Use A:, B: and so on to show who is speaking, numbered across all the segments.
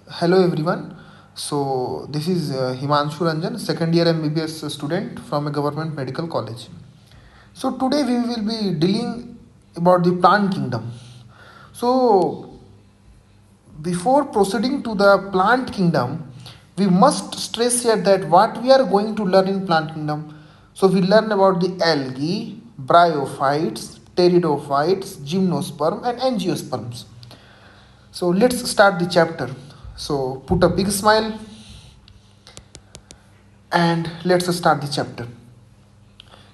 A: Hello everyone. So this is Himanshu Ranjan, second year MBBS student from a government medical college. So today we will be dealing about the plant kingdom. So before proceeding to the plant kingdom, we must stress here that what we are going to learn in plant kingdom. So we learn about the algae, bryophytes, pteridophytes, gymnosperm and angiosperms. So let's start the chapter. So put a big smile and let's start the chapter.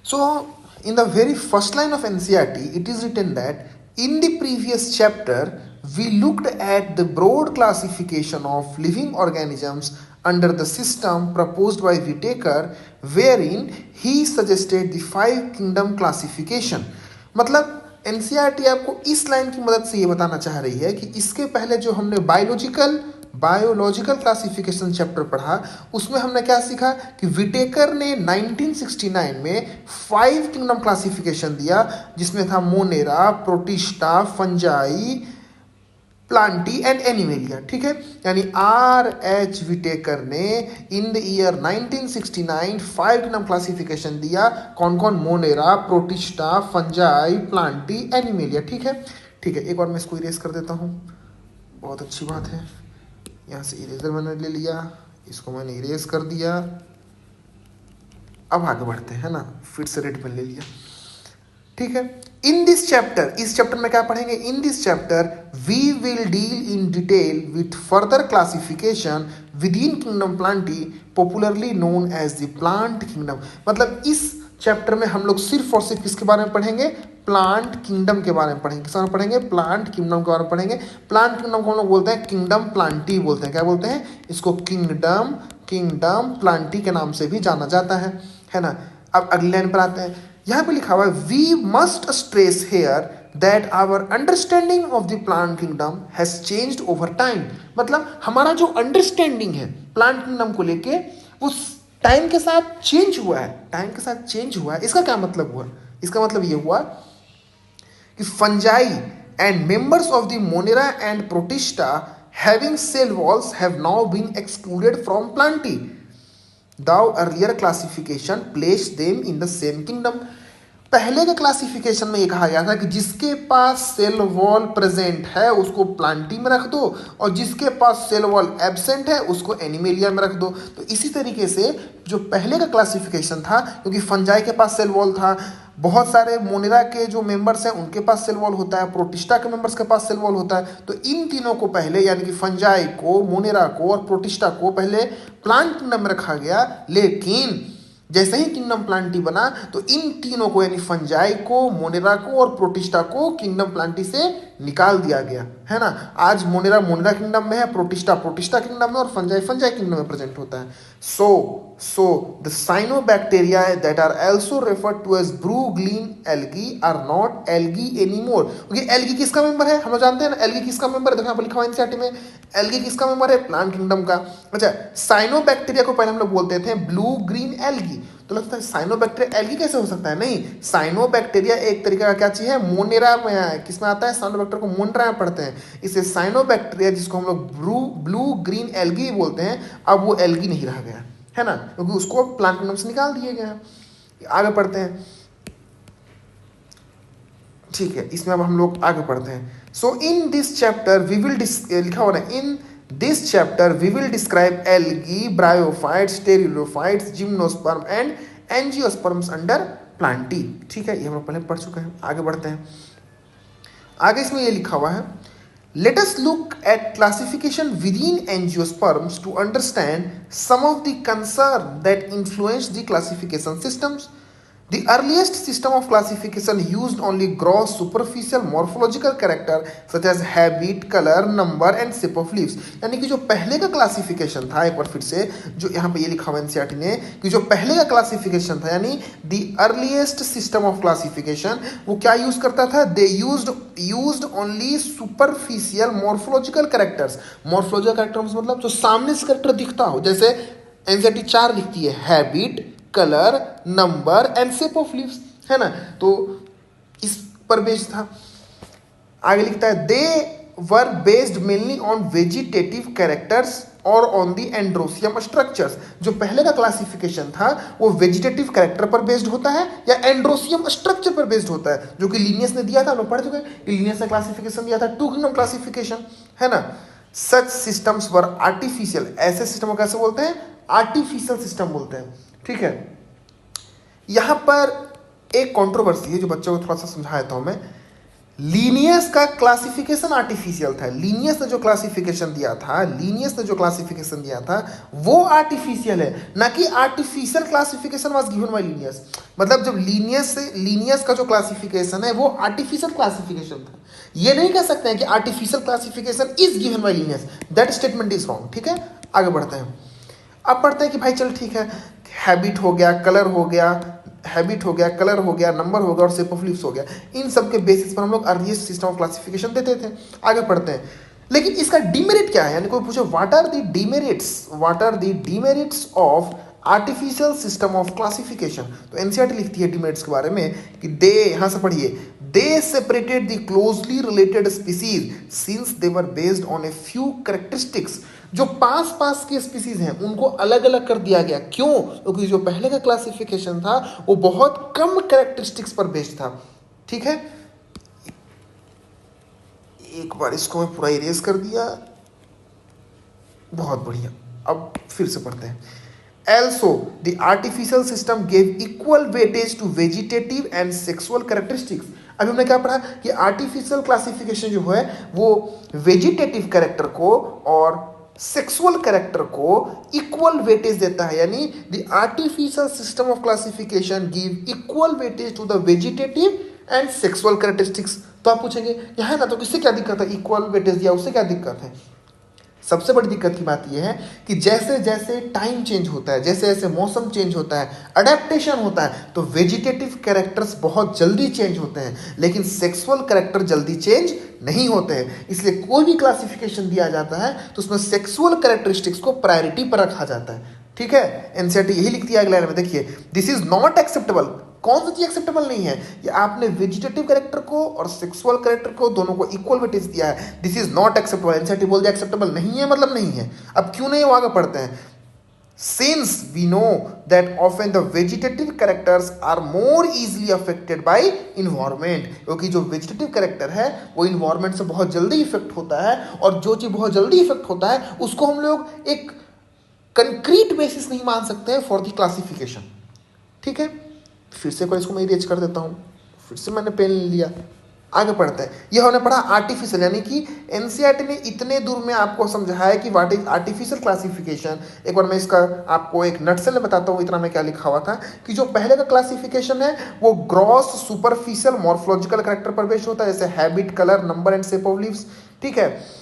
A: So in the very first line of NCERT, it is written that in the previous chapter, we looked at the broad classification of living organisms under the system proposed by Whitaker, wherein he suggested the 5 kingdom classification. मतलब NCERT आपको इस line की मदद से ये बताना चाह रही है कि इसके पहले जो हमने बायोलॉजिकल क्लासिफिकेशन चैप्टर पढ़ा, उसमें हमने क्या सीखा कि विटेकर ने 1969 में 5 किंगडम क्लासिफिकेशन दिया, जिसमें था Monera, protista, fungi, Plantae and animalia. ठीक है, यानी R.H. विटेकर ने in the year 1969 5 kingdom classification दिया. कौन कौन? Monera, protista, fungi, Plantae, animalia. ठीक है, एक बार मैं इसको इरेज कर देता हूँ. बहुत अच्छी बात है. यहाँ से इरेजर मैंने ले लिया, इसको मैंने इरेज कर दिया. अब आगे बढ़ते हैं ना, फिर से रेड पेन ले लिया. ठीक है, इन दिस चैप्टर, इस चैप्टर में क्या पढ़ेंगे? In this chapter we will deal in detail with further classification with in kingdom Plantae, popularly known as the plant kingdom. मतलब इस चैप्टर में हम लोग सिर्फ और सिर्फ किसके बारे में पढ़ेंगे? प्लांट किंगडम के बारे में पढ़ेंगे. किस बारे में पढ़ेंगे? प्लांट किंगडम के बारे में पढ़ेंगे. प्लांट किंगडम को हम लोग बोलते हैं किंगडम प्लांटी बोलते हैं. क्या बोलते हैं इसको? किंगडम प्लांटी के नाम से भी जाना जाता है ना. अब अगली लाइन पर आते हैं. यहाँ पे लिखा हुआ है we must stress here that our understanding of the plant kingdom has changed over time. मतलब हमारा जो अंडरस्टैंडिंग है प्लांट किंगडम को लेके, उस टाइम के साथ चेंज हुआ है. इसका क्या मतलब हुआ? इसका मतलब ये हुआ कि fungi and members of the Monera and Protista having cell walls have now been excluded from Plantae. The earlier classification placed them in the same kingdom. पहले के क्लासिफिकेशन में ये कहा गया था कि जिसके पास सेल वॉल प्रेजेंट है उसको प्लांटी में रख दो, और जिसके पास सेल वॉल एब्सेंट है उसको एनिमेलिया में रख दो. तो इसी तरीके से जो पहले का क्लासिफिकेशन था, क्योंकि फंजाई के पास सेल वॉल था, बहुत सारे मोनेरा के जो मेंबर्स हैं उनके पास सेल वॉल होता है, प्रोटिस्टा के मेंबर्स के पास सेल वॉल होता है, तो इन तीनों को पहले, यानी कि फंजाई को, मोनेरा को और प्रोटिस्टा को पहले प्लांट किंगडम में रखा गया. लेकिन जैसे ही किंगडम प्लांटी बना तो इन तीनों को, यानी फंजाई को, मोनेरा को और प्रोटिस्टा को किंगडम प्लांटी से निकाल दिया गया है ना. आज मोनेरा किंगडम में है, प्रोटिस्टा किंगडम में और फंजाई किंगडम में प्रेजेंट होता है. So the cyanobacteria that are also referred to as Brugglene algae are not algae anymore. क्योंकि algae किसका मेंबर है? हम लोग जानते हैं ना algae किसका मेंबर है. देखो यहाँ पर लिखा हुआ है एनसीईआरटी में, algae किसका मेंबर है? प्लांट किंगडम का. अच्छा, साइनोबैक्टीरिया को पहले हम लोग बोलते थे ब्लू ग्रीन एल्गी. तो लगता है साइनोबैक्टीरिया एल्गी कैसे हो सकता है? नहीं, साइनोबैक्टीरिया एक तरीके का क्या चीज है? मोनेरा में है. किसमें आता है? साइनोबैक्टीरिया को मोनेरा में पढ़ते हैं. इसे साइनोबैक्टीरिया, जिसको हम लोग ब्लू ग्रीन एल्गी बोलते हैं, अब वो एल्गी नहीं रह गया है ना, क्योंकि उसको प्लांट किंगडम से निकाल दिए गए हैं. आगे पढ़ते हैं. ठीक है, इसमें अब हम लोग आगे पढ़ते हैं. So in this chapter we will लिखा हो रहा है, in this chapter we will describe algae, bryophytes, pteridophytes, gymnosperm and angiosperms under plantae. ठीक है, ये हम लोग पहले पढ़ चुके हैं. आगे बढ़ते हैं. आगे इसमें ये लिखा हुआ है, let us look at classification within angiosperms to understand some of the concerns that influence the classification systems. The earliest system of classification used only gross superficial morphological character such as habit, color, number and shape of leaves. यानी कि जो पहले का classification था, एक बार फिर से जो यहाँ पे ये लिखा हुआ एनसीईआरटी ने कि जो पहले का क्लासिफिकेशन था, यानी the earliest system of classification, वो क्या यूज करता था? They used only superficial morphological characters. morphological characters मतलब जो सामने से कैरेक्टर दिखता हो, जैसे एनसीईआरटी 4 लिखती है habit, colour, number and shape of leaves, है ना. तो इस पर बेस्ड था. आगे लिखता है they were based mainly on vegetative characters और ऑन दी एंड्रोसियम स्ट्रक्चर्स। जो पहले का क्लासिफिकेशन था वो वेजिटेटिव कैरेक्टर पर बेस्ड होता है या एंड्रोसियम स्ट्रक्चर पर बेस्ड होता है, जो कि लिनियस ने दिया था, हम लोग पढ़ चुके हैं। लिनियस ने क्लासिफिकेशन दिया था टू किंगडम क्लासिफिकेशन, है ना। सच सिस्टम्स वर आर्टिफिशियल, ऐसे सिस्टम को कैसे बोलते हैं? आर्टिफिशियल सिस्टम बोलते हैं, ठीक है। यहां पर एक कंट्रोवर्सी है जो बच्चों को थोड़ा सा समझाया था मैं। लीनियस का क्लासिफिकेशन आर्टिफिशियल था। लीनियस ने जो क्लासिफिकेशन दिया था वो आर्टिफिशियल है, ना कि artificial classification was given by Linnaeus. मतलब जब लीनियस का जो क्लासिफिकेशन है वो आर्टिफिशियल क्लासिफिकेशन था। ये नहीं कह सकते हैं कि artificial classification is given by Linnaeus, that statement is wrong, ठीक है। आगे बढ़ते हैं। अब पढ़ते हैं कि भाई चल ठीक है, हैबिट हो गया, कलर हो गया, नंबर हो गया और शेप ऑफ लीव्स हो गया। इन सब के बेसिस पर हम लोग अर्लीस्ट सिस्टम ऑफ क्लासिफिकेशन देते थे। आगे पढ़ते हैं। लेकिन इसका डिमेरिट क्या है? यानी कोई पूछे what are the demerits of artificial system of classification, तो एनसीईआरटी लिखती है डिमेरिट्स के बारे में कि दे, यहां से पढ़िए, दे separated the closely related species since they were based on a few characteristics. जो पास के स्पीसीज हैं उनको अलग अलग कर दिया गया। क्यों? क्योंकि जो पहले का क्लासिफिकेशन था वो बहुत कम कैरेक्टरिस्टिक्स पर बेस्ड था, ठीक है। एक बार इसको मैं पूरा इरेज कर दिया, बहुत बढ़िया। अब फिर से पढ़ते हैं। Also, the artificial system gave equal weightage to vegetative and sexual characteristics. अभी हमने क्या पढ़ा कि आर्टिफिशियल क्लासिफिकेशन जो है वो वेजिटेटिव कैरेक्टर को और सेक्सुअल कैरेक्टर को इक्वल वेटेज देता है। यानी the artificial system of classification give equal weightage to the vegetative and sexual characteristics. तो आप पूछेंगे यहाँ ना, तो किससे क्या दिक्कत है? इक्वल वेटेज दिया, उससे क्या दिक्कत है? सबसे बड़ी दिक्कत की बात यह है कि जैसे जैसे टाइम चेंज होता है, जैसे जैसे मौसम चेंज होता है, अडेप्टेशन होता है, तो वेजिटेटिव कैरेक्टर्स बहुत जल्दी चेंज होते हैं, लेकिन सेक्सुअल कैरेक्टर जल्दी चेंज नहीं होते हैं। इसलिए कोई भी क्लासिफिकेशन दिया जाता है तो उसमें सेक्सुअल कैरेक्टरिस्टिक्स को प्रायोरिटी पर रखा जाता है, ठीक है। एनसीईआरटी यही लिखती है अगले लाइन में, देखिए, दिस इज नॉट एक्सेप्टेबल। कौन सी चीज एक्सेप्टेबल नहीं है? ये आपने वेजिटेटिव कैरेक्टर को और सेक्सुअल कैरेक्टर को दोनों को इक्वल वेटेज दिया है। This is not acceptable. NCERT बोल दिया एक्सेप्टेबल नहीं है, मतलब नहीं है। अब क्यों नहीं, वो आगे पढ़ते हैं। Since we know that often the vegetative characters are more easily affected by environment, क्योंकि जो वेजिटेटिव कैरेक्टर है वो इन्वायरमेंट से बहुत जल्दी इफेक्ट होता है, और जो चीज बहुत जल्दी इफेक्ट होता है उसको हम लोग एक कंक्रीट बेसिस नहीं मान सकते हैं फॉर द क्लासिफिकेशन, ठीक है। फिर से इसको मैं इरेज कर देता हूं, फिर से मैंने पेन ले लिया। आगे पढ़ते हैं। यह हमने पढ़ा आर्टिफिशियल, यानी कि एनसीईआरटी ने इतने दूर में आपको समझाया कि व्हाट इज आर्टिफिशियल क्लासिफिकेशन। एक बार मैं इसका आपको एक नटसेल में बताता हूँ, इतना में क्या लिखा हुआ था कि जो पहले का क्लासिफिकेशन है वो ग्रॉस सुपरफिशियल मॉर्फोलॉजिकल कैरेक्टर पर बेस्ड होता है, जैसे habit, colour, number and shape of leaves, ठीक है।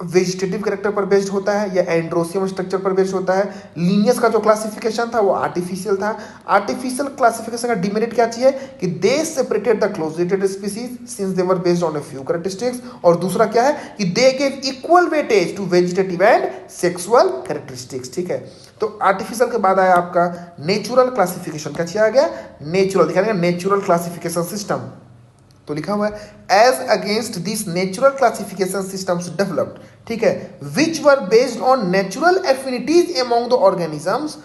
A: वेजिटेटिव कैरेक्टर पर बेस्ड होता है या एंड्रोसियम स्ट्रक्चर पर बेस्ड होता है। लीनियस का जो क्लासिफिकेशन था वो आर्टिफिशियल था। आर्टिफिशियल क्लासिफिकेशन का डिमेरिट क्या चाहिए कि they separated the closely related species since they were based on a few characteristics, और दूसरा क्या है कि they give equal weightage to vegetative and sexual characteristics, ठीक है। तो आर्टिफिशियल के बाद आया आपका नेचुरल क्लासिफिकेशन। क्या चाहिए आ गया? नेचुरल, दिखाएगा नेचुरल क्लासिफिकेशन सिस्टम। तो लिखा हुआ है as against this natural classification systems developed, ठीक है, which were based on natural affinities among the organisms.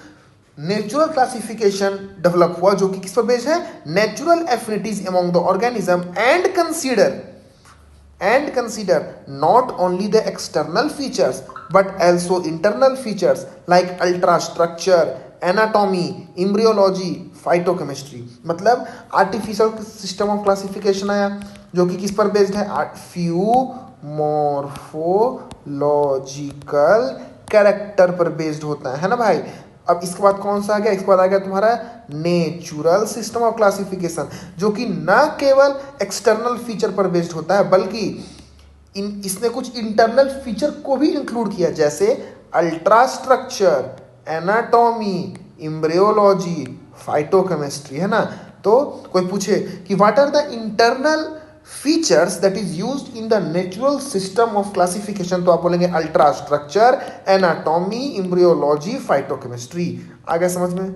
A: Natural classification develop हुआ जो कि किस पर बेस्ड है? Natural affinities among the organism and consider not only the external features but also internal features like ultrastructure, anatomy, embryology, phytochemistry. मतलब artificial system of classification आया जो कि किस पर बेस्ड है? फ्यू मॉर्फोलॉजिकल कैरेक्टर पर बेस्ड होता है ना भाई। अब इसके बाद कौन सा आ गया? इसके बाद आ गया तुम्हारा नेचुरल सिस्टम ऑफ क्लासिफिकेशन, जो कि न केवल एक्सटर्नल फीचर पर बेस्ड होता है बल्कि इसने कुछ इंटरनल फीचर को भी इंक्लूड किया, जैसे अल्ट्रास्ट्रक्चर, एनाटॉमी, एम्ब्रियोलॉजी, फाइटोकेमिस्ट्री, है ना। तो कोई पूछे कि what are the internal features that is used in the natural system of classification, तो आप बोलेंगे अल्ट्रास्ट्रक्चर, एनाटॉमी, एम्ब्रियोलॉजी, फाइटोकेमिस्ट्री। आ गया समझ में?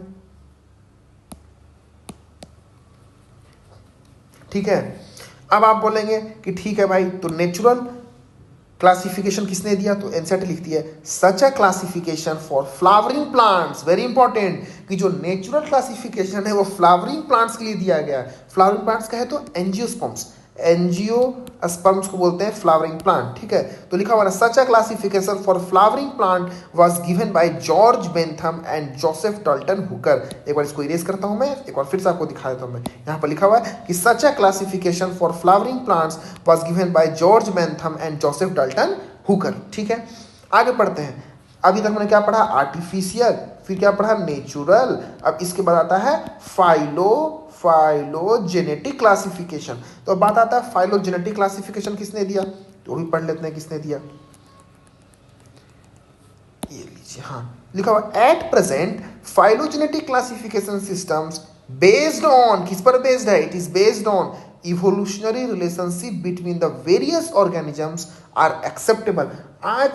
A: ठीक है। अब आप बोलेंगे कि ठीक है भाई, तो नेचुरल क्लासिफिकेशन किसने दिया? तो एनसीईआरटी लिखती है such a classification for flowering plants, very important, कि जो नेचुरल क्लासिफिकेशन है वो फ्लावरिंग प्लांट्स के लिए दिया गया है। फ्लावरिंग प्लांट्स का है तो एंजियोस्पर्म्स, एंजियोस्पर्म्स को बोलते हैं फ्लावरिंग प्लांट, ठीक है। तो लिखा हुआ है such a classification for flowering plant was given by George Bentham and Joseph Dalton Hooker. एक बार इसको इरेज करता हूं मैं, एक बार फिर से आपको दिखा देता हूं मैं। यहां पर लिखा हुआ है कि such a classification for flowering plants was given by George Bentham and Joseph Dalton Hooker, ठीक है। आगे पढ़ते हैं। अभी तक हमने क्या पढ़ा? आर्टिफिशियल, फिर क्या पढ़ा? नेचुरल। अब इसके बाद आता है फाइलोजेनेटिक क्लासिफिकेशन। तो अब बात आता है फाइलोजेनेटिक क्लासिफिकेशन किसने दिया, तो भी पढ़ लेते हैं किसने दिया। ये लीजिए, हाँ लिखा हुआ at present phylogenetic classification systems based on, किस पर बेस्ड है? It is based on evolutionary relationship between the various organisms are acceptable. आज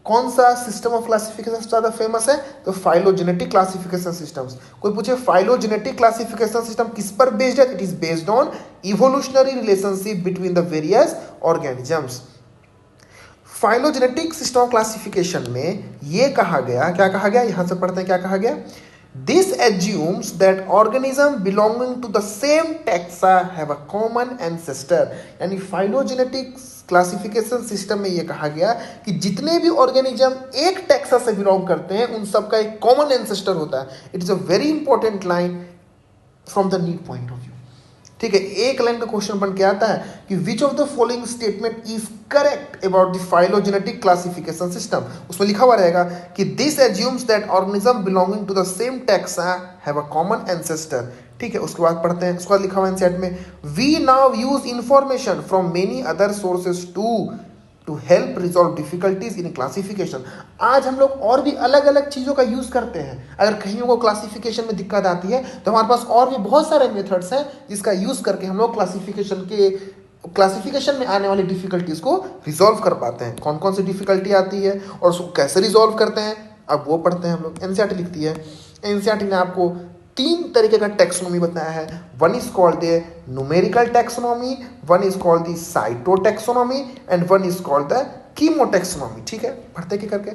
A: कौन सा सिस्टम ऑफ क्लासिफिकेशन ज्यादा फेमस है? तो फाइलोजेनेटिक क्लासिफिकेशन सिस्टम्स। कोई पूछे फाइलोजेनेटिक क्लासिफिकेशन सिस्टम किस पर बेस्ड है? It is based on evolutionary relationship between the various organisms. Phylogenetic system of classification में ये कहा गया, क्या कहा गया? यहां से पढ़ते हैं क्या कहा गया। This assumes that organism belonging to the same taxa have a common ancestor। यानी फाइलोजेनेटिक क्लासिफिकेशन सिस्टम में यह कहा गया कि जितने भी ऑर्गेनिज्म एक टैक्सा से बिलोंग करते हैं उन सबका एक कॉमन एंसेस्टर होता है। It is a very important line from the NEET point of view, ठीक है। एक लाइन का क्वेश्चन बन के आता है कि which of the following statement is correct about the phylogenetic classification system. उसमें लिखा हुआ रहेगा कि this assumes that organism belonging to the same taxa have a common ancestor, ठीक है। उसके बाद पढ़ते हैं, उसके बाद लिखा हुआ है सेट में we now use information from many other sources to help resolve difficulties in classification. आज हम लोग और भी अलग अलग चीज़ों का यूज़ करते हैं। अगर कहीं को क्लासिफिकेशन में दिक्कत आती है तो हमारे पास और भी बहुत सारे मेथड्स हैं जिसका यूज़ करके हम लोग क्लासिफिकेशन में आने वाली डिफिकल्टीज को रिजॉल्व कर पाते हैं। कौन कौन सी डिफिकल्टी आती है और उसको कैसे रिजॉल्व करते हैं, अब वो पढ़ते हैं हम लोग। एनसीईआरटी लिखती है, एनसीईआरटी ने आपको 3 तरीके का टैक्सोनॉमी बताया है। One is called the numerical taxonomy, one is called the cytotaxonomy and one is called the chemotaxonomy, ठीक है। पढ़ते क्या करके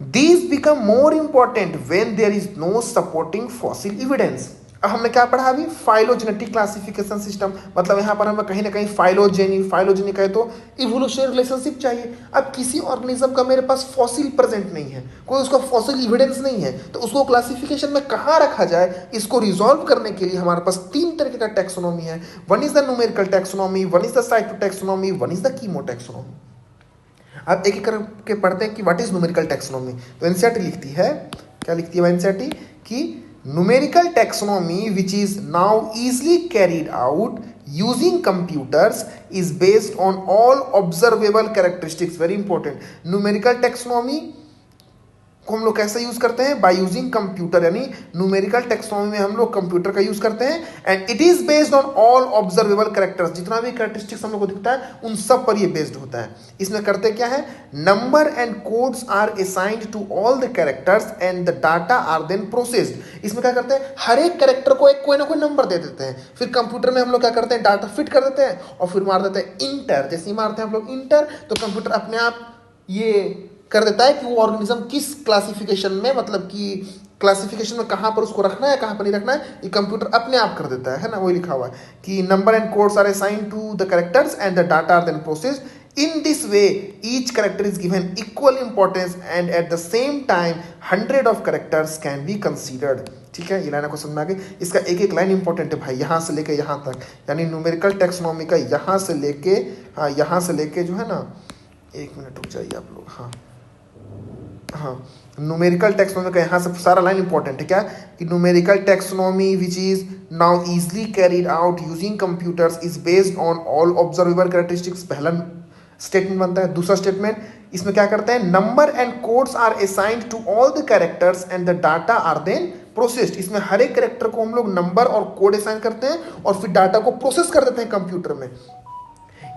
A: these become more important when there is no supporting fossil evidence. अब हमने क्या पढ़ा अभी? फाइलोजेनेटिक क्लासिफिकेशन सिस्टम, मतलब यहाँ पर हमें कहीं ना कहीं फाइलोजेनी कहे तो इवोल्यूशनरी रिलेशनशिप चाहिए। अब किसी ऑर्गेनिज्म का मेरे पास फॉसिल प्रेजेंट नहीं है, कोई उसका फॉसिल एविडेंस नहीं है, तो उसको क्लासिफिकेशन में कहाँ रखा जाए, इसको रिजॉल्व करने के लिए हमारे पास 3 तरीके का टैक्सोनॉमी है। One is the numerical taxonomy, one is the cytotaxonomy, one is the कीमोटैक्सोनॉमी। अब एक एक करके पढ़ते हैं कि व्हाट इज न्यूमेरिकल टैक्सोनॉमी। तो एनसीईआरटी लिखती है, क्या लिखती है एनसीईआरटी कि numerical taxonomy which is now easily carried out using computers is based on all observable characteristics। very important, numerical taxonomy को हम लोग कैसे यूज करते हैं? बाय यूजिंग कंप्यूटर, यानी न्यूमेरिकल टैक्सोनॉमी में हम लोग कंप्यूटर का यूज करते हैं। And it is based on all observable characters, जितना भी कैरेक्टरिस्टिक्स हम लोग को दिखता है उन सब पर ये बेस्ड होता है। इसमें करते क्या है? Number and codes are assigned to all the characters and the data are then processed. इसमें क्या करते हैं? हर एक कैरेक्टर को एक कोई ना कोई नंबर दे देते हैं, फिर कंप्यूटर में हम लोग क्या करते हैं? डाटा फिट कर देते हैं और फिर मार देते हैं इंटर। जैसे ही मारते हैं हम लोग इंटर तो कंप्यूटर अपने आप ये कर देता है कि वो ऑर्गेनिज्म किस क्लासिफिकेशन में, मतलब कि क्लासिफिकेशन में कहाँ पर उसको रखना है, कहाँ पर नहीं रखना है, ये कंप्यूटर अपने आप कर देता है ना। वही लिखा हुआ है कि number and codes are assigned to the characters and the data are then processed. In this way each character is given equal importance and at the same time 100 of characters can be considered. ठीक है, ये line को समझ में आ गई। इसका एक एक लाइन इंपॉर्टेंट है भाई, यहाँ से लेके यहाँ तक, यानी न्यूमेरिकल टैक्सोनॉमी का यहाँ से लेके, हाँ यहाँ से लेके जो है ना, 1 मिनट रुक जाइए आप लोग, हाँ न्यूमेरिकल टैक्सोनॉमी का यहाँ से सारा लाइन इंपॉर्टेंट है। क्या कि numerical taxonomy which is now easily carried out using computers is based on all observable characteristics. पहला स्टेटमेंट बनता है। दूसरा स्टेटमेंट इसमें क्या करते हैं? Number and codes are assigned to all the characters and the data are then processed. इसमें हर एक कैरेक्टर को हम लोग नंबर और कोड असाइन करते हैं और फिर डाटा को प्रोसेस कर देते हैं कंप्यूटर में।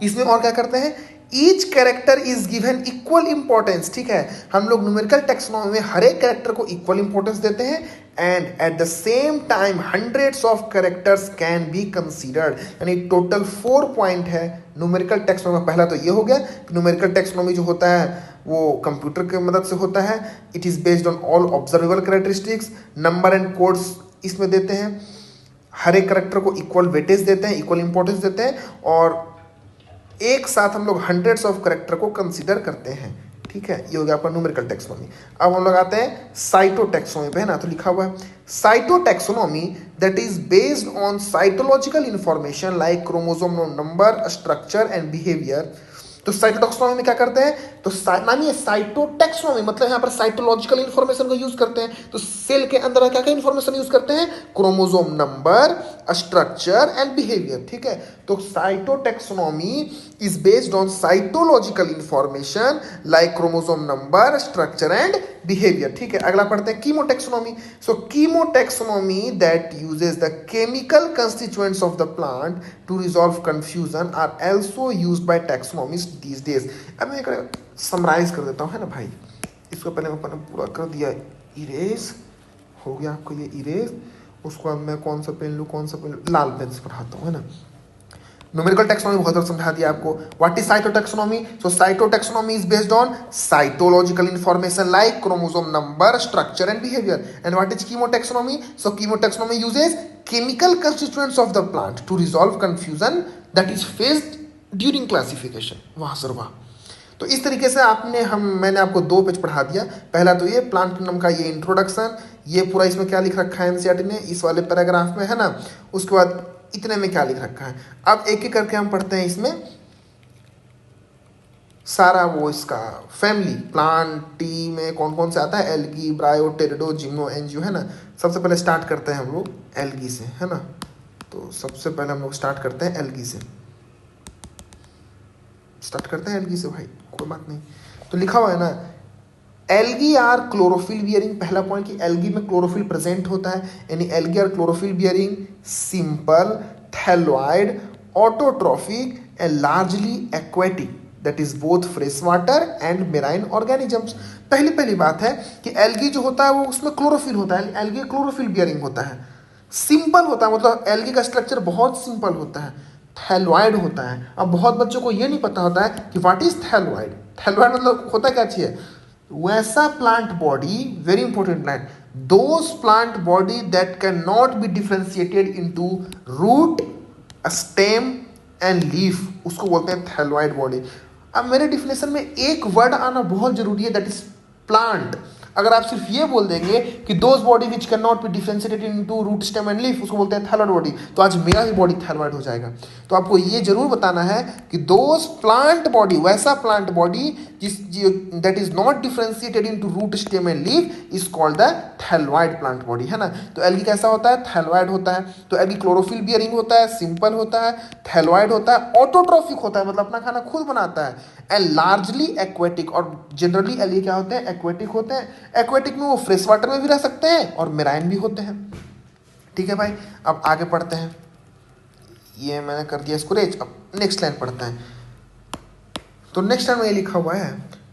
A: इसमें और क्या करते हैं, each character is given equal importance, ठीक है, हम लोग न्यूमेरिकल टैक्सोनॉमी में हर एक कैरेक्टर को इक्वल इंपॉर्टेंस देते हैं, and at the same time hundreds of characters can be considered, यानी टोटल 4 पॉइंट है न्यूमेरिकल टैक्सोनॉमी। पहला तो ये हो गया कि न्यूमेरिकल टैक्सोनॉमी जो होता है वो कंप्यूटर की मदद से होता है, it is based on all observable characteristics, number and codes इसमें देते हैं, हर एक कैरेक्टर को इक्वल वेटेज देते हैं, इक्वल इंपॉर्टेंस देते हैं, और एक साथ हम लोग हंड्रेड्स ऑफ कैरेक्टर को कंसीडर करते हैं, ठीक है। ये हो गया आपका न्यूमेरिकल टैक्सोनॉमी। अब हम लोग आते हैं साइटोटैक्सोनॉमी पे, है ना, तो लिखा हुआ है cytotaxonomy that is based on cytological information like chromosome number, structure and behaviour. तो साइटोटैक्सोनॉमी में क्या करते हैं, तो मानिए साइटोटैक्सोनॉमी मतलब यहाँ पर साइटोलॉजिकल इंफॉर्मेशन को यूज करते हैं, तो सेल के अंदर क्या क्या इंफॉर्मेशन यूज करते हैं, chromosome number, structure and behaviour, ठीक है। तो cytotaxonomy is based on cytological information like chromosome number, structure and behaviour, ठीक है। अगला पढ़ते हैं chemotaxonomy. So chemotaxonomy that uses the chemical constituents of the plant to resolve confusion are also used by taxonomist these days. अब मैं summarise कर देता हूँ, है ना भाई, इसको पहले मैंने पूरा कर दिया, इरेज हो गया आपको ये इरेज, उसको अब मैं कौन सा पेन लूँ, कौन सा पेन लूँ, लाल पेन से पढ़ाता हूँ, है ना। न्यूमेरिकल टैक्सोनॉमी बहुत बार समझा दिया आपको। What is cytotaxonomy, so cytotaxonomy is based on cytological information like chromosome number, structure and behaviour. And what is chemotaxonomy, so chemotaxonomy uses chemical constituents of the plant to resolve confusion that is faced during classification. वाह sir वाह। तो इस तरीके से मैंने आपको 2 page पढ़ा दिया। पहला तो ये प्लांट किंगडम का ये इंट्रोडक्शन, ये पूरा इसमें क्या लिख रखा है एनसीईआरटी ने इस वाले पैराग्राफ में, है ना। उसके बाद इतने में क्या लिख रखा है, अब एक एक करके हम पढ़ते हैं इसमें सारा वो इसका फैमिली प्लांट टी में कौन कौन से आता है, एल्गी, ब्रायो, टेरिडो, जिम्नो, एंजियो, है ना। सबसे पहले स्टार्ट करते हैं हम लोग एल्गी से, है ना। तो सबसे पहले हम लोग स्टार्ट करते हैं एल्गी से, स्टार्ट करते हैं एल्गी से भाई, कोई बात नहीं। तो लिखा हुआ है ना, एल्गी आर क्लोरोफिल बियरिंग, पहला पॉइंट कि एल्गी में क्लोरोफिल प्रेजेंट होता है, यानी algae are chlorophyll bearing, simple, thalloid, autotrophic and largely aquatic, that is both fresh water and marine organisms. पहली बात है कि एल्गी जो होता है वो उसमें क्लोरोफिल होता है, एल्गी क्लोरोफिल बियरिंग होता है, सिंपल होता है, मतलब एल्गी का स्ट्रक्चर बहुत सिंपल होता है, थैलोइड होता है। अब बहुत बच्चों को ये नहीं पता होता है कि व्हाट इज थैलोइड, थैलोइड मतलब होता क्या चाहिए, वैसा plant body, very important plant, those plant body that can not be differentiated into root, stem and leaf, उसको बोलते हैं थैलोइड बॉडी। अब मेरे डिफिनेशन में एक वर्ड आना बहुत जरूरी है, दैट इज प्लांट। अगर आप सिर्फ ये बोल देंगे कि those body which can not be differentiated into root, stem and leaf, उसको बोलते हैं थैलोइड बॉडी, तो आज मेरा ही बॉडी थैलोइड हो जाएगा। तो आपको ये जरूर बताना है कि दोज प्लांट बॉडी, वैसा plant body that is not differentiated into root, stem and leaf is called the thalloid plant body, है ना। तो एल्गी कैसा होता है, थैलोइड होता है। तो एल्गी क्लोरोफिल बियरिंग होता है, सिंपल होता है, थैलोइड होता है, ऑटोट्रॉफिक होता है, मतलब अपना खाना खुद बनाता है, एंड लार्जली एक्वेटिक, और जनरली एल्गी क्या होते हैं, एक्वेटिक होते हैं। एक्वेटिक में वो फ्रेश वाटर में भी रह सकते हैं और मेराइन भी होते हैं, ठीक है भाई। अब आगे पढ़ते हैं, ये मैंने कर दिया इसको रेज। अब नेक्स्ट लाइन पढ़ते हैं। तो नेक्स्ट लाइन में ये लिखा हुआ है,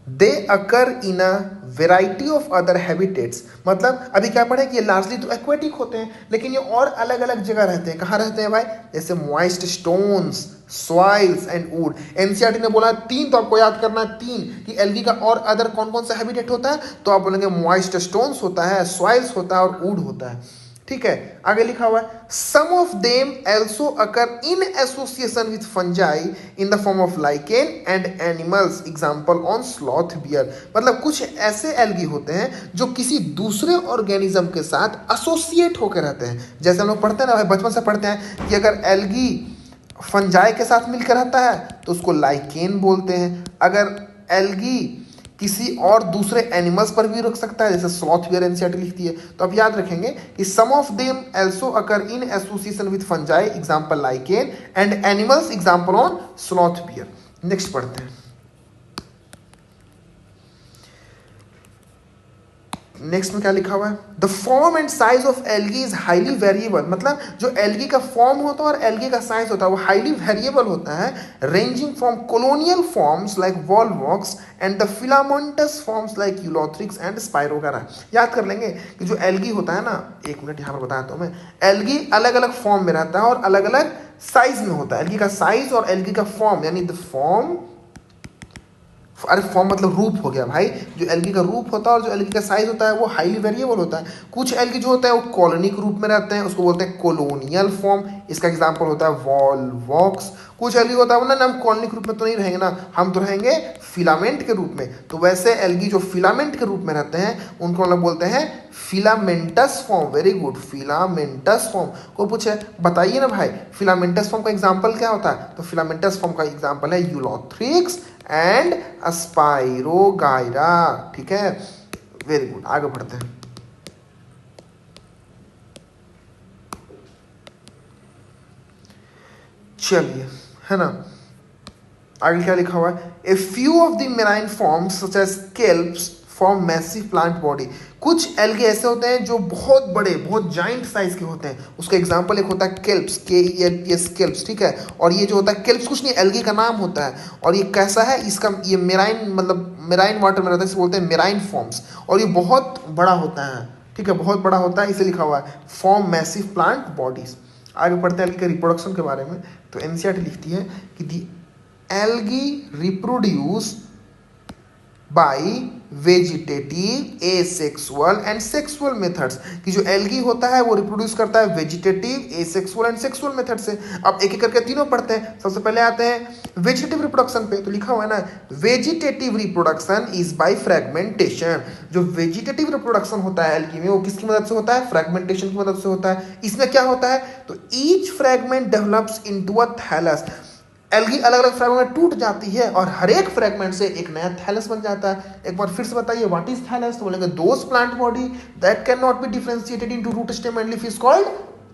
A: they occur in a variety of other habitats, मतलब अभी क्या पढ़े कि ये लार्जली तो एक्वेटिक होते हैं, लेकिन ये और अलग अलग जगह रहते हैं। कहाँ रहते हैं भाई, जैसे moist stones, soils and would. NCERT ने बोला 3, तो आपको याद करना है 3 कि एल्गी का और अदर कौन कौन सा हैबिटेट होता है, तो आप बोलेंगे मॉइस्ट स्टोन्स होता है, सॉइल्स होता है और वुड होता है, ठीक है। आगे लिखा हुआ है, some of them also occur in association with fungi in the form of lichen and animals, example on sloth bear, मतलब कुछ ऐसे एल्गी होते हैं जो किसी दूसरे ऑर्गेनिज्म के साथ एसोसिएट होकर रहते हैं। जैसे हम लोग पढ़ते हैं ना भाई, बचपन से पढ़ते हैं कि अगर एल्गी फंजाई के साथ मिलकर रहता है तो उसको लाइकेन बोलते हैं। अगर एल्गी किसी और दूसरे एनिमल्स पर भी रुक सकता है, जैसे स्लॉथ बियर एनसीईआरटी लिखती है, तो आप याद रखेंगे कि some of them also occur in association with fungi, example lichen, and animals, example on sloth bear. Next पढ़ते हैं। नेक्स्ट में क्या लिखा हुआ है, the form and size of algae is highly variable, मतलब जो एल्गी का फॉर्म होता है और एल्गी का साइज होता है वो हाईली वेरिएबल होता है, ranging from colonial forms like volvox and the filamentous forms like ulothrix and spirogyra. याद कर लेंगे कि जो एल्गी होता है ना, एक मिनट यहाँ पर बताता हूँ मैं, एल्गी अलग अलग फॉर्म में रहता है और अलग अलग साइज में होता है। एल्गी का साइज और एल्गी का फॉर्म, यानी द फॉर्म, अरे फॉर्म मतलब रूप हो गया भाई, जो एल्गी का रूप होता है और जो एल्गी का साइज होता है वो हाईली वेरिएबल होता है। कुछ एल्गी जो होता है वो कॉलोनिक रूप में रहते हैं, उसको बोलते हैं कॉलोनियल फॉर्म, इसका एग्जांपल होता है वॉलवॉक्स। कुछ एल्गी होता है ना, हम कॉलोनिक रूप में तो नहीं रहेंगे ना, हम तो रहेंगे फिलामेंट के रूप में। तो वैसे एल्गी जो फिलामेंट के रूप में रहते हैं उनको हम लोग बोलते हैं filamentous form. Very good, filamentous form. को पूछे बताइए ना भाई फिलामेंटस फॉर्म का एग्जांपल क्या होता है, तो फिलामेंटस फॉर्म का एग्जांपल है यूलोथ्रिक्स एंड स्पाइरोगाइरा। ठीक है, वेरी गुड, आगे बढ़ते हैं। चलिए, है ना, आगे क्या लिखा हुआ है, a few of the marine forms such as kelps form massive plant body. कुछ एल्गे ऐसे होते हैं जो बहुत बड़े, बहुत जाइंट साइज के होते हैं, उसका एग्जांपल एक होता है केल्प्स, केल्प्स, ठीक है। और ये जो होता है केल्प्स कुछ नहीं, एल्गे का नाम होता है, और ये कैसा है, इसका ये मेराइन, मतलब मेराइन वाटर में रहता है, इसे बोलते हैं मेराइन फॉर्म्स, और ये बहुत बड़ा होता है, ठीक है, बहुत बड़ा होता है, इसे लिखा हुआ है फॉर्म मैसिव प्लांट बॉडीज। आगे पढ़ते हैं एल्गी के रिप्रोडक्शन के बारे में। तो एनसीईआरटी लिखती है कि दी algae reproduce by vegetative, asexual and sexual methods, कि जो एल्गी होता है वो रिप्रोड्यूस करता है vegetative, asexual and sexual method से। अब एक एक करके तीनों पढ़ते हैं। सबसे पहले आते हैं वेजिटेटिव रिप्रोडक्शन पे, तो लिखा हुआ है ना, vegetative reproduction is by fragmentation. जो वेजिटेटिव रिप्रोडक्शन होता है एल्गी में वो किसकी मदद से होता है, फ्रेगमेंटेशन की मदद से होता है। इसमें क्या होता है, तो each fragment develops into a thallus. Algae अलग अलग फ्रेगमेंट में टूट जाती है और हर एक फ्रेगमेंट से एक नया थैलस बन जाता है। एक बार फिर से बताइए व्हाट इज थैलस, तो बोलेंगे those plant body that can not be differentiated into root stem and leaf is called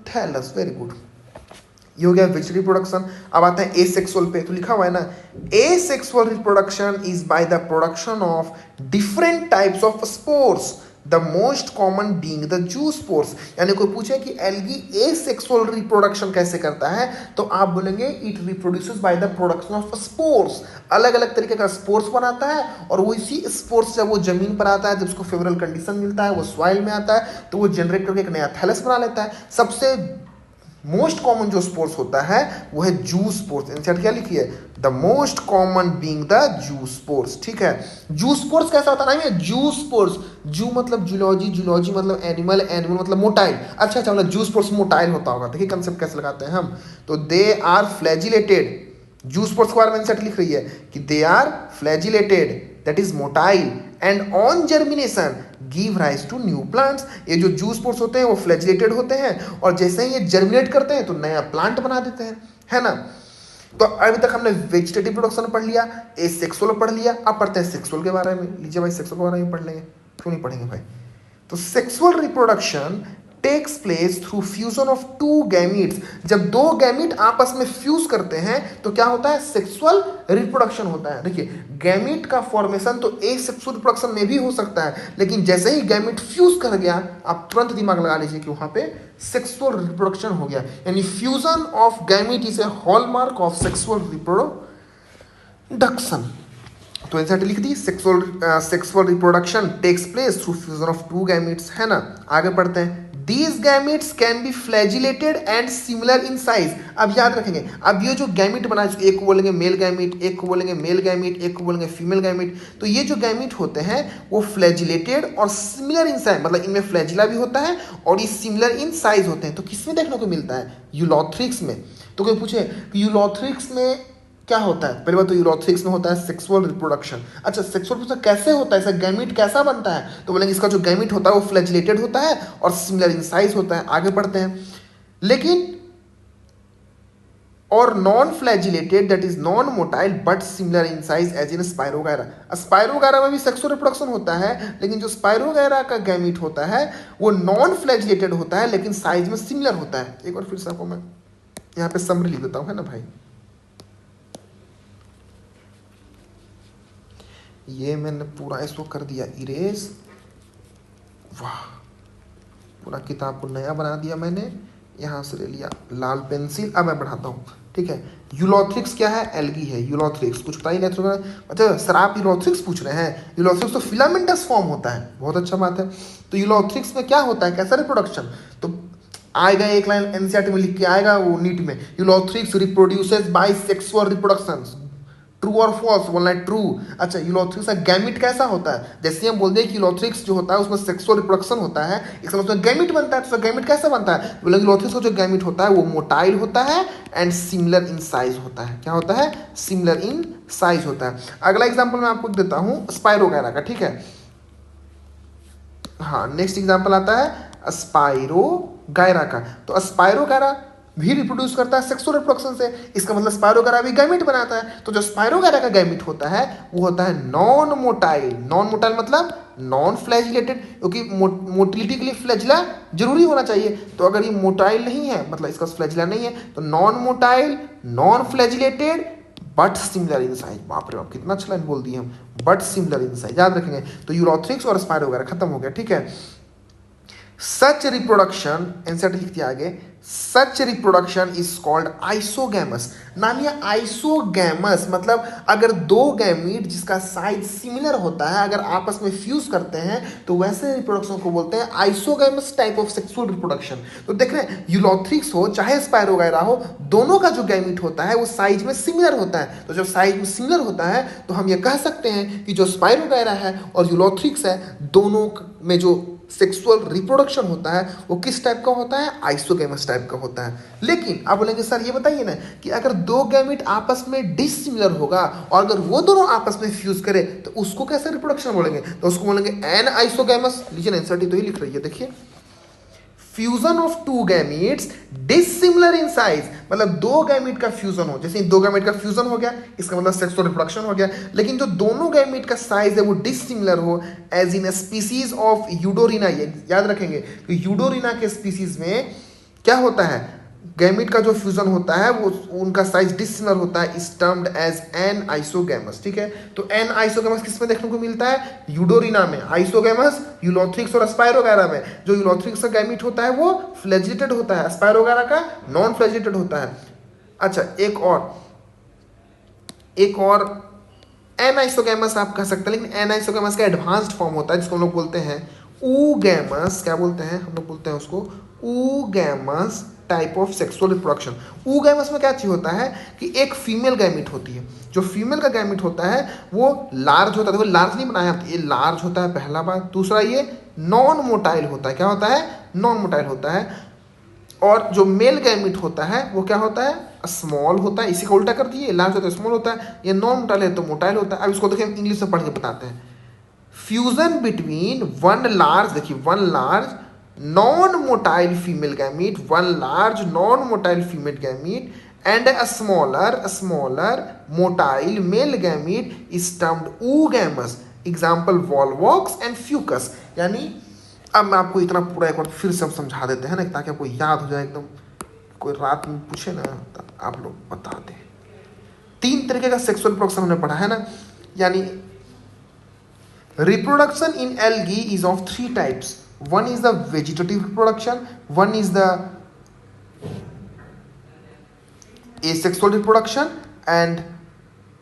A: thallus. Very good, ये हो गया वेजिटेटिव रिप्रोडक्शन। अब आता है एसेक्सुअल पे, तो लिखा हुआ है ना, asexual reproduction is by the production of different types of spores, the most common being the zoo spores. यानी कोई पूछे कि एल्गी एसेक्सुअल रिप्रोडक्शन कैसे करता है, तो आप बोलेंगे it reproduces by the production of spores. अलग अलग तरीके का स्पोर्स बनाता है, और वो इसी स्पोर्स जब वो जमीन पर आता है, जब उसको फेवरेबल कंडीशन मिलता है, वो सॉइल में आता है, तो वो जनरेट करके एक नया थैलस बना लेता है। सबसे मोस्ट कॉमन जो स्पोर्स होता है वो है जू स्पोर्स। आंसर क्या लिखिए, the most common being the zoo spores. ठीक है, जू स्पोर्स कैसा होता है ना, जू स्पोर्स, जू मतलब जूलॉजी, जूलॉजी मतलब एनिमल, एनिमल मतलब मोटाइल। अच्छा मतलब जू स्पोर्स मोटाइल होता होगा। देखिए कंसेप्ट कैसे लगाते हैं हम, तो they are flagellated. Zoospores के बारे में आंसर लिख रही है कि they are flagellated, that is motile, and on germination give rise to new plants. ये जो जू स्पोर्स होते हैं वो फ्लैजिलेटेड होते हैं, और जैसे ही ये जर्मिनेट करते हैं तो नया प्लांट बना देते हैं, है ना। तो अभी तक हमने वेजिटेटिव प्रोडक्शन पढ़ लिया, एसेक्सुअल पढ़ लिया, अब पढ़ते हैं सेक्सुअल के बारे में। लीजिए भाई, सेक्सुअल के बारे में पढ़ लेंगे, क्यों नहीं पढ़ेंगे भाई। तो sexual reproduction takes place through fusion of two gametes. जब दो गैमीट आपस में फ्यूज करते हैं तो क्या होता है, सेक्सुअल रिप्रोडक्शन होता है। देखिए गैमीट का फॉर्मेशन तो एक सेक्सुअल रिप्रोडक्शन में भी हो सकता है, लेकिन जैसे ही गैमीट फ्यूज कर गया, आप तुरंत दिमाग लगा लीजिए कि वहां पे सेक्सुअल रिप्रोडक्शन हो गया। यानी fusion of gamete is a hallmark of sexual reproduction. तो आंसर लिख दी, sexual reproduction takes place through fusion of two gametes, है ना। आगे बढ़ते हैं, These gametes can be flagellated and similar in size। अब याद रखेंगे, अब ये जो गैमीट बना, एक को बोलेंगे मेल गैमीट, एक को बोलेंगे मेल गैमीट, एक को बोलेंगे फीमेल गैमीट। तो ये जो गैमीट होते हैं वो फ्लैजिलेटेड और सिमिलर इन साइज, मतलब इनमें फ्लैजिला भी होता है और ये सिमिलर इन साइज होते हैं। तो किसमें देखने को मिलता है, यूलोथ्रिक्स में। तो कोई पूछे कि यूलोथ्रिक्स में क्या होता है, पहली बात तो यूलोथ्रिक्स में होता है सेक्सुअल रिप्रोडक्शन। अच्छा सेक्सुअल रिप्रोडक्शन कैसे होता है, इसका गैमीट कैसा बनता है, तो बोलेंगे इसका जो गैमीट होता है वो फ्लैजिलेटेड होता है और सिमिलर इन साइज होता है। आगे बढ़ते हैं, लेकिन और non flagellated that is non motile but similar in size as in Spirogyra. Spirogyra में भी सेक्सुअल रिप्रोडक्शन होता है, लेकिन जो स्पाइरोगायरा का गैमीट होता है वो नॉन फ्लैजिलेटेड होता है, लेकिन साइज में सिमिलर होता है। एक बार फिर से आपको मैं यहाँ पे समरी लिख देता हूँ, है ना भाई। ये मैंने पूरा इसको कर दिया इरेज, वाह, पूरा किताब को नया बना दिया मैंने, यहाँ से ले लिया लाल पेंसिल। अब मैं बढ़ाता हूँ, ठीक है। यूलोथ्रिक्स क्या है? एल्गी है। यूलोथ्रिक्स कुछ पता ही नहीं। अच्छा सर आप यूलोथ्रिक्स पूछ रहे हैं? यूलोथ्रिक्स तो फिलामेंटस फॉर्म होता है, बहुत अच्छा बात है। तो यूलोथ्रिक्स में क्या होता है, कैसा रिप्रोडक्शन? तो आएगा एक लाइन एनसीईआरटी में लिख के आएगा, वो नीट में, Ulothrix reproduces by sexual reproduction. True और फॉल्स बोलना है, ट्रू। अच्छा यूलोथ्रिक्स का गैमिट कैसा होता है? जैसे हम बोलते हैं कि यूलोथ्रिक्स जो होता है उसमें सेक्सुअल रिप्रोडक्शन होता है, इसका मतलब गैमिट बनता है। तो गैमिट कैसा बनता है? बोले यूलोथ्रिक्स का जो गैमिट होता है वो मोटाइल होता है एंड सिमिलर इन साइज होता है। क्या होता है? सिमिलर इन साइज होता है। अगला एग्जाम्पल मैं आपको देता हूँ स्पाइरोगैरा का, ठीक है। हाँ, नेक्स्ट एग्जाम्पल आता है स्पाइरोगैरा का। तो स्पाइरोगैरा भी रिप्रोड्यूस करता है सेक्सुअल रिप्रोडक्शन से, इसका मतलब स्पाइरोगैरा भी गैमिट बनाता है। तो जो स्पाइरोगैरा का गैमिट होता है वो होता है नॉन मोटाइल। नॉन मोटाइल मतलब नॉन फ्लैजिलेटेड, क्योंकि मोटिलिटी के लिए फ्लैजिला जरूरी होना चाहिए। तो अगर ये मोटाइल नहीं है मतलब इसका फ्लैजिला नहीं है, तो non motile, non flagellated but similar in size. बाप रे बाप, कितना अच्छा लाइन बोल दिए हम, बट सिमिलर इन साइज, याद रखेंगे। तो यूलोथ्रिक्स और स्पाइरोगैरा खत्म हो गया, ठीक है। सच रिप्रोडक्शन, एंसर लिख दिया आगे, सच रिप्रोडक्शन इज कॉल्ड आइसोगैमस। नाम है आइसोगैमस, मतलब अगर दो गैमीट जिसका साइज सिमिलर होता है अगर आपस में फ्यूज करते हैं तो वैसे रिप्रोडक्शन को बोलते हैं isogamous type of sexual reproduction. तो देख रहे हैं, यूलोथ्रिक्स हो चाहे स्पाइरोगैरा हो, दोनों का जो गैमीट होता है वो साइज में सिमिलर होता है। तो जब साइज में सिमिलर होता है तो हम ये कह सकते हैं कि जो स्पाइरोगैरा है और यूलोथ्रिक्स है, दोनों में जो सेक्सुअल रिप्रोडक्शन होता है वो किस टाइप का होता है? आइसोगैमस टाइप का होता है। लेकिन आप बोलेंगे सर ये बताइए ना कि अगर दो गैमेट आपस में डिसिमिलर होगा और अगर वो दोनों आपस में फ्यूज करे तो उसको कैसे रिप्रोडक्शन बोलेंगे? तो उसको बोलेंगे एन आइसोगैमस। लीजिए एनसीईआरटी तो ही लिख रही है, देखिए, fusion of two gametes dissimilar in size, मतलब दो गैमेट का फ्यूजन हो। जैसे दो गैमेट का फ्यूजन हो गया, इसका मतलब सेक्सुअल रिप्रोडक्शन हो गया। लेकिन जो दोनों गैमेट का साइज है वो डिसिमिलर हो, as in species of Eudorina. ये याद रखेंगे, तो यूडोरिना के स्पीसीज में क्या होता है, गैमेट का जो फ्यूजन होता है वो उनका साइज डिसिमिलर होता है, is termed as an isogamous, ठीक है। तो एन आइसोगैमस किस में देखने को मिलता है? यूडोरिना में। आइसोगैमस यूलोथ्रिक्स और स्पाइरोगैरा में। जो यूलोथ्रिक्स का गैमेट होता है वो फ्लैजिलेटेड होता है, स्पाइरोगैरा का नॉन फ्लैजिलेटेड होता है। अच्छा एक और एन आइसोगैमस आप कह सकते हैं, लेकिन एन आइसोगैमस का एडवांस्ड फॉर्म होता है जिसको हम लोग बोलते हैं ऊगैमस। क्या बोलते हैं? हम लोग बोलते हैं उसको oogamous type of sexual reproduction. Oogamous में क्या चीज होता है कि एक फीमेल गैमेट होती है, जो फीमेल का गैमेट होता है वो लार्ज होता है। देखो लार्ज नहीं बनाया, ये लार्ज होता है पहला बात। दूसरा ये नॉन मोटाइल होता है। क्या होता है? नॉन मोटाइल होता है। और जो मेल गैमेट होता है वो क्या होता है? स्मॉल होता है। इसी का उल्टा कर दिए, लार्ज होता है स्मॉल होता है, ये नॉन मोटाइल है तो मोटाइल होता है। अब इसको देखिए इंग्लिश में पढ़ के बताते हैं। फ्यूजन बिटवीन वन लार्ज, देखिए one large non motile female gamete, one large non motile female gamete and a smaller motile male gamete is termed oogamous. Example Volvox and Fucus. यानी अब मैं आपको इतना पूरा एक बार फिर से समझा देते हैं ना, ताकि आपको याद हो जाए एकदम, कोई रात में पूछे ना तो आप लोग बता दें। तीन तरीके का सेक्सुअल रिप्रोडक्शन हमने पढ़ा है ना, यानी reproduction in algae is of three types. One is the vegetative reproduction, one is the asexual reproduction and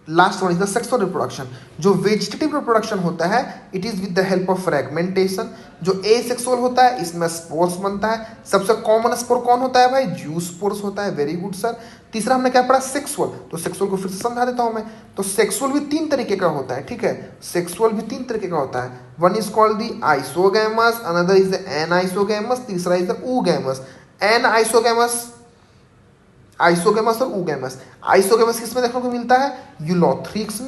A: last one is the sexual reproduction. जो वेजिटेटिव रिप्रोडक्शन होता है it is with the help of fragmentation. जो asexual होता है इसमें spores बनता है। सबसे कॉमन स्पोर कौन होता है भाई? जूस्पोर्स होता है। Very good sir. तीसरा हमने क्या पढ़ा? सेक्सुअल। तो सेक्सुअल को फिर से समझा देता हूं मैं। तो सेक्सुअल भी तीन तरीके का होता है, ठीक है। सेक्सुअल भी तीन तरीके का होता है। One is called the isogamous, another is the anisogamous, तीसरा is the oogamous। Anisogamous, isogamous और oogamous। आइसोगैमस किस में देखने को मिलता है? यूलोथ्रिक्स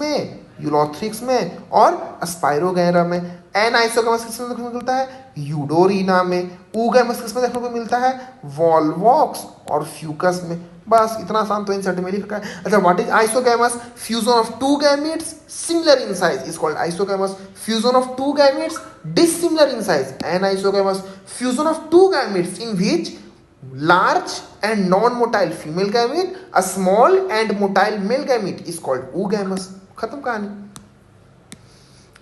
A: में और स्पाइरोगैरा में। एनाइसोगैमस किस में देखने को मिलता है? यूडोरिना में। oogamous किस में देखने को मिलता है? वॉलवॉक्स और फ्यूकस में। बस इतना आसान तो एनसीईआरटी में लिखा है। अच्छा, what is isogamous? Fusion of two gametes similar in size is called isogamous. Fusion of two gametes dissimilar in size anisogamous. Fusion of two gametes in which large and non-motile female gamete, a small and motile male gamete is called oogamous। खत्म कहानी।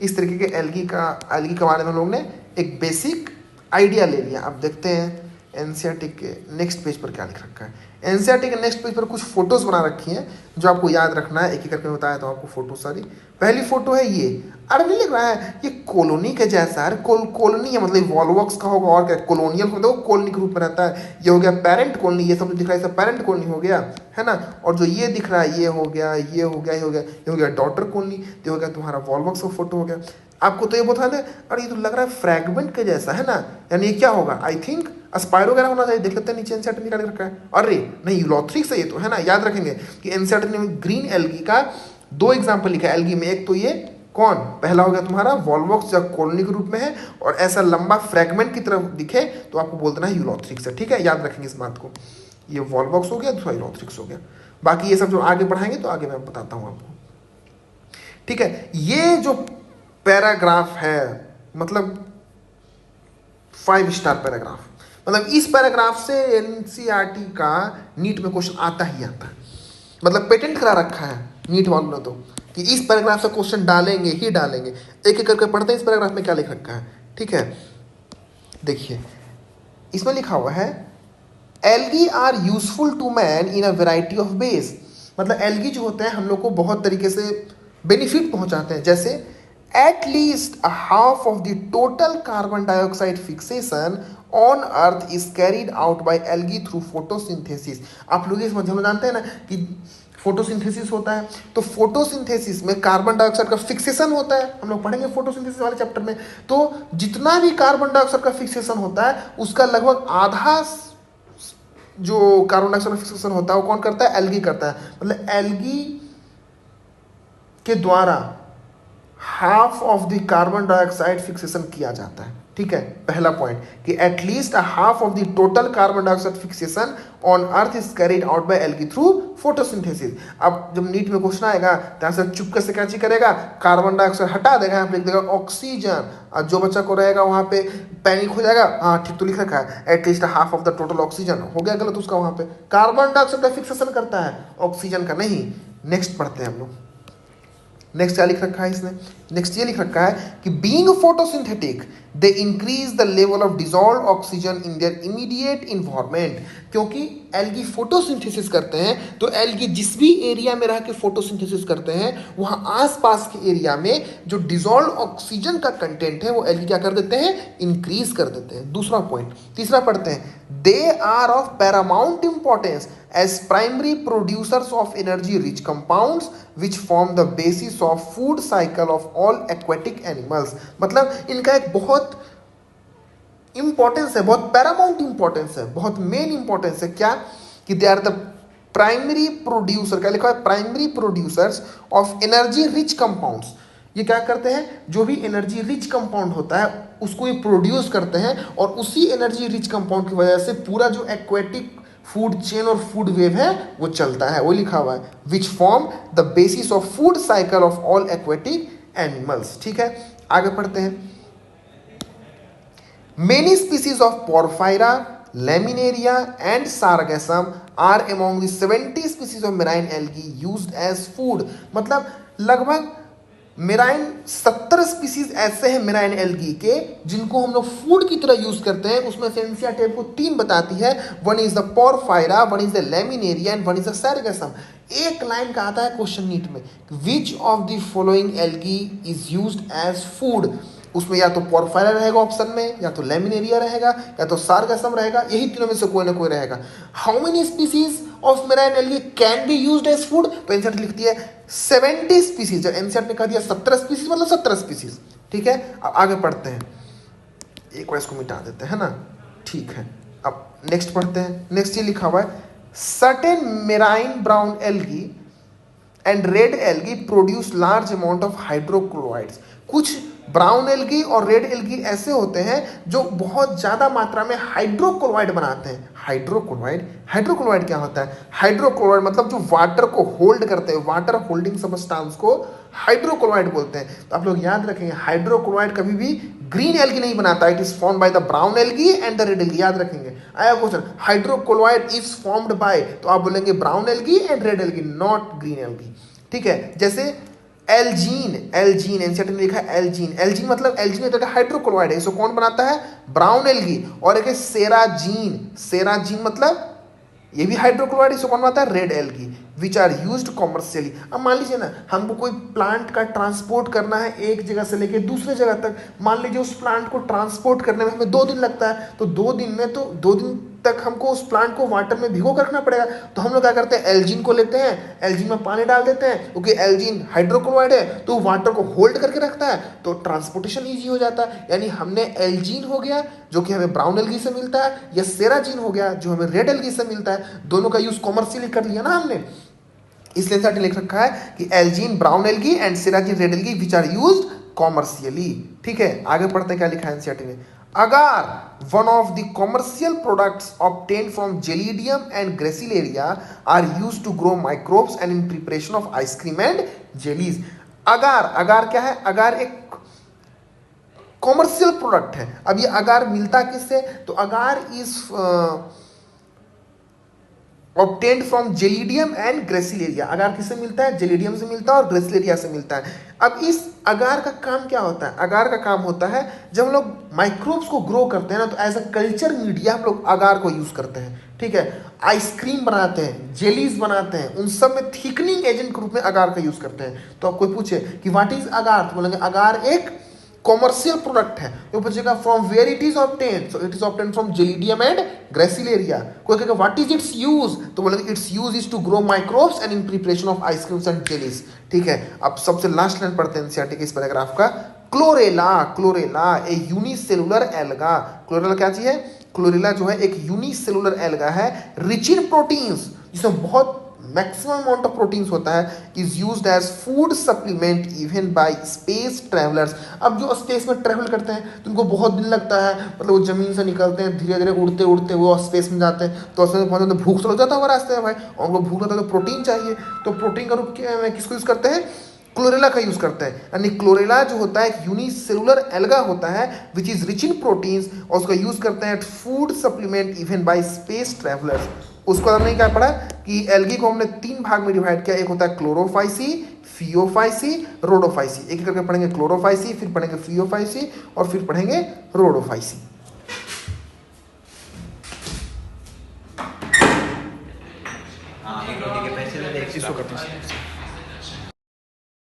A: इस तरीके के algae का बारे में हम लोग ने एक बेसिक आइडिया ले लिया। अब देखते हैं एनसीईआरटी के नेक्स्ट पेज पर क्या लिख रखा है। एनसीईआरटी के नेक्स्ट पेज पर कुछ फोटोज बना रखी हैं जो आपको याद रखना है, एक एक करके बताया तो आपको फोटो सारी। पहली फोटो है ये, अरे नहीं लिख रहा है, ये कॉलोनी के जैसा है। कॉलोनी है मतलब वॉलवॉक्स का होगा और क्या, कॉलोनियल देखो कॉलोनी के रूप में रहता है। ये हो गया पेरेंट कॉलोनी, ये सब दिख रहा है सब पेरेंट कॉलोनी हो गया, है ना। और जो ये दिख रहा है ये हो गया, ये हो गया, ये हो गया, ये हो गया डॉटर कॉलोनी, ये हो गया तुम्हारा वॉलवॉक्स का फोटो हो गया। आपको तो ये बता दें, अरे ये तो लग रहा है फ्रैगमेंट के जैसा, है ना, यानी ये क्या होगा, आई थिंक स्पाइरो वगैरह होना चाहिए। देख लेते हैं नीचे एनसीईआरटी निकाल रखा है, अरे नहीं यूलोथ्रिक्स है ये तो, है ना। याद रखेंगे कि एनसीईआरटी ने ग्रीन एल्गी का 2 एग्जाम्पल लिखा है एल्गी में। एक तो ये कौन, पहला हो गया तुम्हारा वॉलवॉक्स जो कॉलोनी के रूप में है, और ऐसा लंबा फ्रैगमेंट की तरफ दिखे तो आपको बोल देना है यूलोथ्रिक्स है, ठीक है। याद रखेंगे इस बात को। ये वॉलवॉक्स हो गया, दूसरा यूलोथ्रिक्स हो गया। बाकी ये सब जो आगे बढ़ाएंगे तो आगे मैं बताता हूँ आपको, ठीक है। ये जो पैराग्राफ है मतलब 5 स्टार पैराग्राफ, मतलब इस पैराग्राफ से एनसीईआरटी का नीट में क्वेश्चन आता ही आता है। मतलब पेटेंट करा रखा है नीट वालों ने तो कि इस पैराग्राफ से क्वेश्चन डालेंगे ही डालेंगे। एक एक करके पढ़ते हैं इस पैराग्राफ में क्या लिख रखा है, ठीक है। देखिए इसमें लिखा हुआ है algae are useful to man in a variety of ways. मतलब एल्गी जो होते हैं हम लोग को बहुत तरीके से बेनिफिट पहुंचाते हैं, जैसे at least a half of the total carbon dioxide fixation on earth is carried out by algae through photosynthesis। आप लोग इस मतलब जानते हैं ना कि फोटोसिंथेसिस होता है, तो फोटोसिंथेसिस में कार्बन डाइऑक्साइड का फिक्सेशन होता है। हम लोग पढ़ेंगे फोटोसिंथेसिस वाले चैप्टर में। तो जितना भी कार्बन डाइऑक्साइड का फिक्सेशन होता है उसका लगभग आधा जो कार्बन डाइऑक्साइड का फिक्सेशन होता है वो कौन करता है, एल्गी करता है। मतलब एल्गी के द्वारा half of the carbon dioxide fixation किया जाता है, ठीक है। पहला पॉइंट कि at least half of the total carbon dioxide fixation on earth is carried out by algae through photosynthesis. अब जब नीट में क्वेश्चन आएगा तो यहाँ से चुपके से क्या चीज करेगा, कार्बन डाइऑक्साइड हटा देगा, यहाँ पे लिख देगा ऑक्सीजन, और जो बच्चा को रहेगा वहां पे पैनिक हो जाएगा, हाँ ठीक तो लिख रखा है at least half of the total oxygen, हो गया गलत उसका। वहां पे कार्बन डाइऑक्साइड का फिक्सेशन करता है, ऑक्सीजन का नहीं। नेक्स्ट पढ़ते हैं हम लोग। नेक्स्ट क्या लिख रखा है इसने, नेक्स्ट ये लिख रखा है कि being photosynthetic they increase the level of dissolved oxygen in their immediate environment. क्योंकि एल्गी फोटोसिंथेसिस करते हैं तो एल्गी जिस भी एरिया में रह के फोटोसिंथेसिस करते हैं वहां आसपास के एरिया में जो डिसॉल्व्ड ऑक्सीजन का कंटेंट है वो एल्गी क्या कर देते हैं, इंक्रीज कर देते हैं। दूसरा पॉइंट, तीसरा पढ़ते हैं, they are of paramount importance as primary producers of energy rich compounds which form the basis of food cycle of all aquatic animals। मतलब इनका एक बहुत इंपॉर्टेंस है, बहुत पैरामाउंट इंपॉर्टेंस है, बहुत मेन इंपॉर्टेंस है। क्या कि they are the primary producer, क्या लिखा है, primary producers of energy rich compounds. ये क्या करते हैं, जो भी एनर्जी रिच कंपाउंड होता है उसको ये प्रोड्यूस करते हैं, और उसी एनर्जी रिच कंपाउंड की वजह से पूरा जो एक्वेटिक फूड चेन और फूड वेव है वो चलता है। वो लिखा हुआ है which form the basis of food cycle of all aquatic animals, ठीक है। आगे पढ़ते हैं, many species of Porphyra, Laminaria and Sargassum are among the 70 species of marine algae used as food. मतलब लगभग मेराइन 70 स्पीसीज ऐसे हैं मेराइन एल्गी के जिनको हम लोग फूड की तरह यूज करते हैं। उसमें से एनसीईआरटी को 3 बताती है, one is the Porphyra, one is the Laminaria and one is the Sargassum. एक लाइन का आता है क्वेश्चन नीट में, which of the following algae is used as food. उसमें या तो पोरफायरा रहेगा ऑप्शन में, या तो लैमिनेरिया रहेगा, या तो सार्गेसम रहेगा, यही तीनों में से कोई ना कोई रहेगा। How many species of marine algae can be used as food, तो एनसीईआरटी लिखती है 70 स्पीसीज। जब एनसीईआरटी ने कहा दिया 17 स्पीसीज मतलब 17 स्पीसीज, ठीक है। अब आगे पढ़ते हैं, एक बार इसको मिटा देते हैं ना, ठीक है। अब नेक्स्ट पढ़ते हैं, नेक्स्ट ये लिखा हुआ है, certain marine brown algae and red algae produce large amount of hydrochlorides. कुछ ब्राउन एल्गी और रेड एल्गी ऐसे होते हैं जो बहुत ज्यादा मात्रा में हाइड्रोक्लोराइड बनाते हैं। हाइड्रोक्लोराइड, हाइड्रोक्लोराइड क्या होता है, हाइड्रोक्लोराइड मतलब जो वाटर को होल्ड करते हैं, वाटर होल्डिंग सबस्टांस को हाइड्रोक्लोराइड बोलते हैं। तो आप लोग याद रखेंगे हाइड्रोक्लोराइड कभी भी ग्रीन एल्गी नहीं बनाता, it is formed by the brown algae and the red algae. याद रखेंगे, आया question hydrochloride is formed by, तो आप बोलेंगे brown algae and red algae, not green algae, ठीक है। जैसे एल्जीन, एल्जीन एनसीईआरटी ने लिखा है एल्जीन, एल्जीन मतलब एल्जीन एक हाइड्रोक्लोराइड है, इसको कौन बनाता है? Brown algae. और एक है सेराजीन, सेराजीन मतलब ये भी हाइड्रोक्लोराइड, इसको कौन बनाता है? Red algae, which are used commercially. अब मान लीजिए ना हमको कोई प्लांट का ट्रांसपोर्ट करना है एक जगह से लेके दूसरे जगह तक, मान लीजिए उस प्लांट को ट्रांसपोर्ट करने में हमें 2 दिन लगता है, तो 2 दिन में तो 2 दिन तक हमको उस प्लांट को वाटर में भिगो कर रखना पड़ेगा। तो हम लोग क्या करते हैं? एल्जीन को लेते हैं, एल्जीन में पानी डाल देते हैं, क्योंकि एल्जीन हाइड्रोक्लोराइड है तो वाटर को होल्ड करके रखता है, तो ट्रांसपोर्टेशन ईजी हो जाता है। यानी हमने एल्जीन हो गया जो कि हमें ब्राउन एल्गी से मिलता है, या सेराजीन हो गया जो हमें रेड एल्गी से मिलता है, दोनों का यूज कॉमर्शियली कर लिया ना हमने। इसलिए एनसीईआरटी लिख रखा है कि algin brown algae and carrageen red algae which are used commercially. ठीक है, आगे पढ़ते हैं क्या लिखा है एनसीईआरटी ने। Agar, one of the commercial products obtained from Gelidium and Gracilaria, are used to grow microbes and in preparation of ice cream and jellies. अगार, अगार क्या है? अगार एक कॉमर्शियल प्रोडक्ट है। अब ये अगार मिलता किससे? तो agar is obtained from gelidium and gracilaria. Agar किससे मिलता है? जेलिडियम से मिलता है और ग्रेसिलेरिया से मिलता है। अब इस अगार का काम क्या होता है? अगार का काम होता है जब हम लोग माइक्रोब्स को ग्रो करते हैं ना, तो एज अ कल्चर मीडिया हम लोग अगार को यूज करते हैं। ठीक है, आइसक्रीम बनाते हैं, जेलीज बनाते हैं, उन सब में थिकनिंग एजेंट के रूप में अगार का यूज करते हैं। तो आप कोई पूछे कि व्हाट इज अगार, तो बोलेंगे अगार एक कॉमर्शियल प्रोडक्ट है। तो पूछेगा from where it is obtained, so it is obtained from gelidium and Gracilaria. कोई कहेगा व्हाट इज इट्स यूज, तो बोलेंगे its use is to grow microbes and in preparation of ice creams and jellies. ठीक है, अब सबसे लास्ट लाइन पढ़ते हैं एनसीईआरटी के इस पैराग्राफ का। Chlorella, Chlorella a unicellular alga. Chlorella क्या चीज है? क्लोरेला जो है एक यूनिसेलुलर एल्गा है, रिच इन प्रोटीन्स, जिसमें बहुत मैक्सिमम अमाउंट ऑफ प्रोटीन्स होता है, is used as food supplement even by space travellers. अब जो स्पेस में ट्रैवल करते हैं तो उनको बहुत दिन लगता है, मतलब वो जमीन से निकलते हैं, धीरे धीरे उड़ते उड़ते वो स्पेस में जाते हैं, तो उसमें बहुत ज़्यादा भूख लग जाता है रास्ते में भाई, और उनको भूख लगता है तो प्रोटीन चाहिए। तो प्रोटीन का रूप किसको यूज़ करते हैं? क्लोरेला का यूज करते हैं। यानी क्लोरेला जो होता है एक यूनिसेलुलर एल्गा होता है which is rich in proteins, और उसका यूज करते हैं food supplement even by space travellers. उसको हमने क्या पढ़ा कि एल्गी को हमने 3 भाग में डिवाइड किया। एक होता है क्लोरोफाइसी, फियोफाइसी, रोडोफाइसी। एक एक करके पढ़ेंगे क्लोरोफाइसी, फिर पढ़ेंगे फियोफाइसी, और फिर पढ़ेंगे रोडोफाइसी। इसको करते हैं।